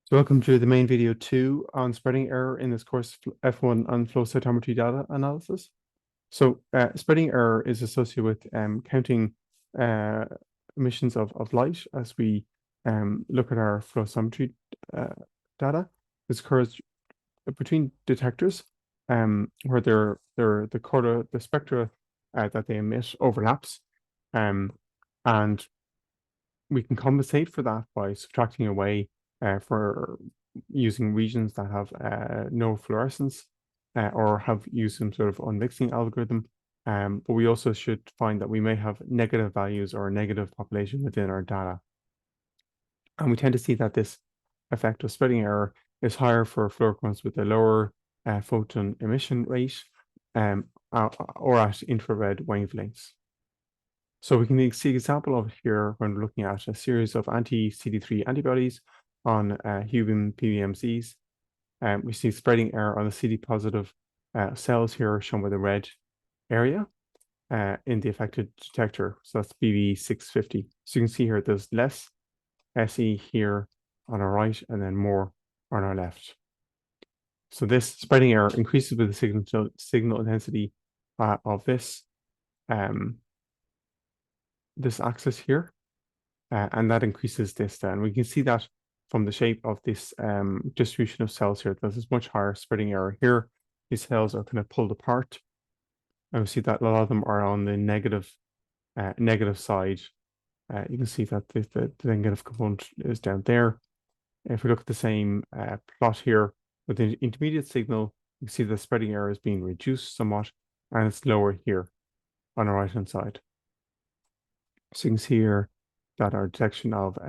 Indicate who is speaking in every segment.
Speaker 1: So welcome to the main video 2 on spreading error in this course F1 on flow cytometry data analysis. So spreading error is associated with counting uh, emissions of light as we look at our flow cytometry data. This occurs between detectors where the spectra that they emit overlaps, and we can compensate for that by subtracting away for using regions that have no fluorescence or have used some sort of unmixing algorithm. But we also should find that we may have negative values or a negative population within our data. And we tend to see that this effect of spreading error is higher for fluorochromes with a lower photon emission rate or at infrared wavelengths. So we can see an example of it here when we're looking at a series of anti-CD3 antibodies on human PBMCs. We see spreading error on the CD positive cells here shown by the red area in the affected detector. So that's BV650. So you can see here there's less SE here on our right and then more on our left. So this spreading error increases with the signal intensity of this axis here, and that increases this then. We can see that from the shape of this distribution of cells here, there's much higher spreading error here. These cells are kind of pulled apart, and we see that a lot of them are on the negative side. You can see that the negative component is down there. If we look at the same plot here with the intermediate signal, you can see the spreading error is being reduced somewhat, and it's lower here on the right-hand side. So you can see here that our detection of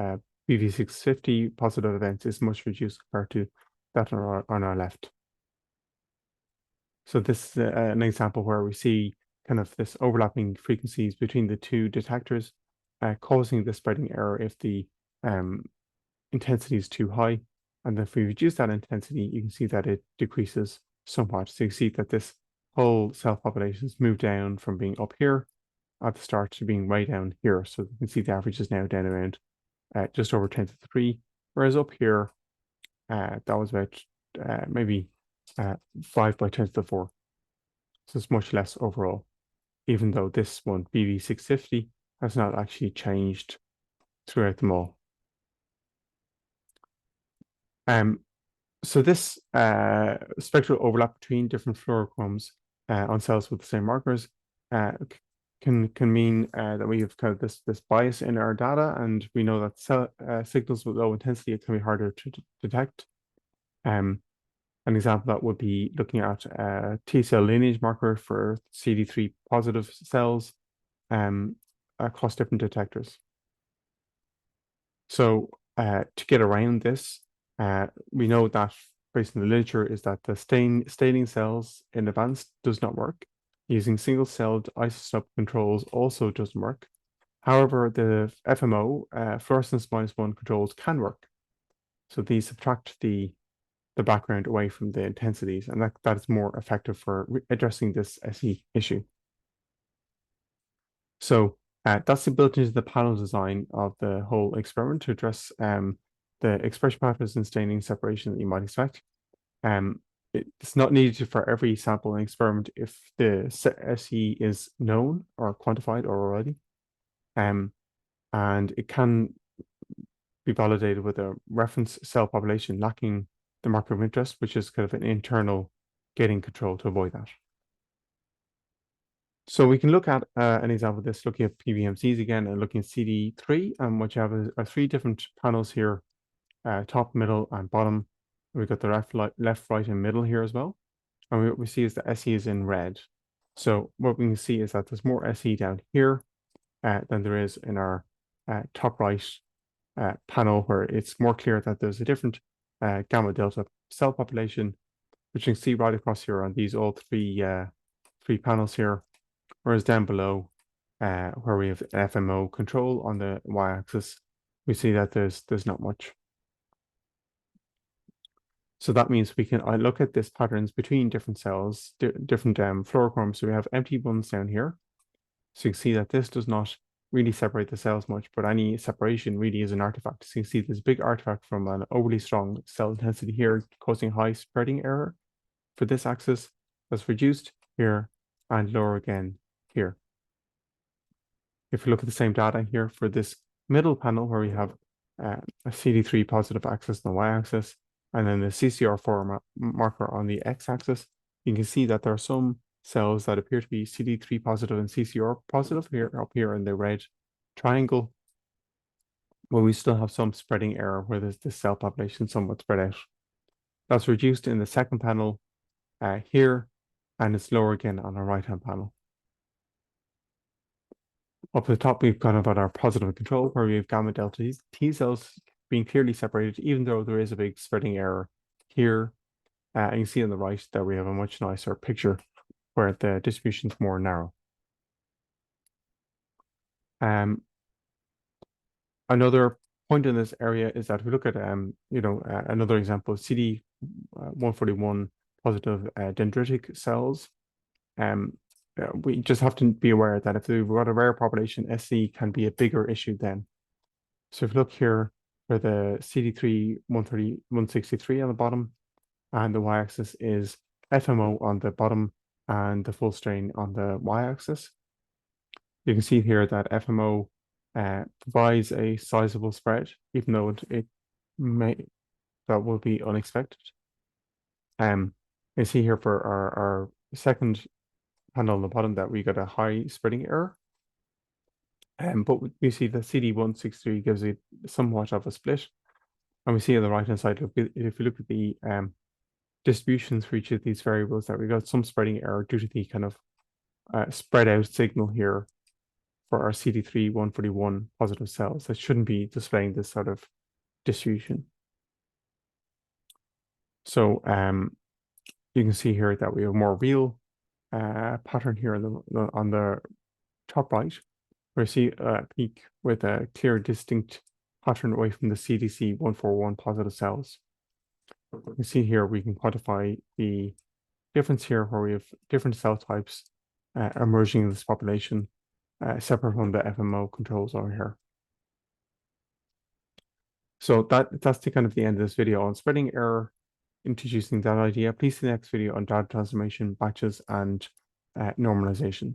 Speaker 1: BV650 positive events is much reduced compared to that on our left. So this is an example where we see kind of this overlapping frequencies between the two detectors causing the spreading error if the intensity is too high. And if we reduce that intensity, you can see that it decreases somewhat. So you see that this whole cell population has moved down from being up here at the start to being way down here. So you can see the average is now down around just over 10 to the 3, whereas up here, that was about maybe 5 by 10 to the 4. So it's much less overall, even though this one, BV650, has not actually changed throughout them all. So this spectral overlap between different fluorochromes on cells with the same markers can mean that we have kind of this bias in our data, and we know that signals with low intensity can be harder to detect. An example that would be looking at T cell lineage marker for CD3 positive cells across different detectors. So to get around this, we know that based on the literature is that the staining cells in advance does not work. Using single-celled isotope controls also doesn't work. However, the FMO, fluorescence -1 controls can work. So these subtract the background away from the intensities, and that is more effective for addressing this SE issue. So that's built into the panel design of the whole experiment to address the expression patterns and staining separation that you might expect. It's not needed for every sample and experiment if the SE is known or quantified already. And it can be validated with a reference cell population lacking the marker of interest, which is kind of an internal gating control to avoid that. So we can look at an example of this, looking at PBMCs again and looking at CD3, and what you have are 3 different panels here, top, middle, and bottom. We've got the left, right, and middle here as well. And what we see is the SE is in red. So what we can see is that there's more SE down here than there is in our top right panel, where it's more clear that there's a different gamma delta cell population, which you can see right across here on these all three panels here. Whereas down below, where we have FMO control on the y-axis, we see that there's not much. So that means we can look at this patterns between different cells, different fluorochromes. So we have empty ones down here. So you can see that this does not really separate the cells much, but any separation really is an artifact. So you can see there's a big artifact from an overly strong cell intensity here, causing high spreading error for this axis that's reduced here and lower again here. If you look at the same data here for this middle panel where we have a CD3 positive axis on the y-axis, and then the CCR4 marker on the x-axis, you can see that there are some cells that appear to be CD3 positive and CCR positive here up here in the red triangle, but we still have some spreading error where there's this cell population somewhat spread out. That's reduced in the second panel here, and it's lower again on the right-hand panel. Up at the top, we've got about our positive control, where we have gamma delta T cells being clearly separated, even though there is a big spreading error here. And you can see on the right that we have a much nicer picture where the distribution is more narrow. Another point in this area is that if we look at another example of CD141 positive dendritic cells, we just have to be aware that if we've got a rare population, SC can be a bigger issue then. So if you look here for the CD3 163 on the bottom, and the y-axis is FMO on the bottom and the full strain on the y-axis. You can see here that FMO provides a sizable spread, even though that will be unexpected. You see here for our second panel on the bottom that we got a high spreading error. But we see that CD163 gives it somewhat of a split. And we see on the right-hand side, if you look at the distributions for each of these variables, that we got some spreading error due to the kind of spread out signal here for our CD3 141 positive cells that shouldn't be displaying this sort of distribution. So you can see here that we have a more real pattern here on the top right, where you see a peak with a clear, distinct pattern away from the CDC 141 positive cells. You can see here we can quantify the difference here where we have different cell types emerging in this population, separate from the FMO controls over here. So that's the kind of the end of this video on spreading error, introducing that idea. Please see the next video on data transformation, batches, and normalization.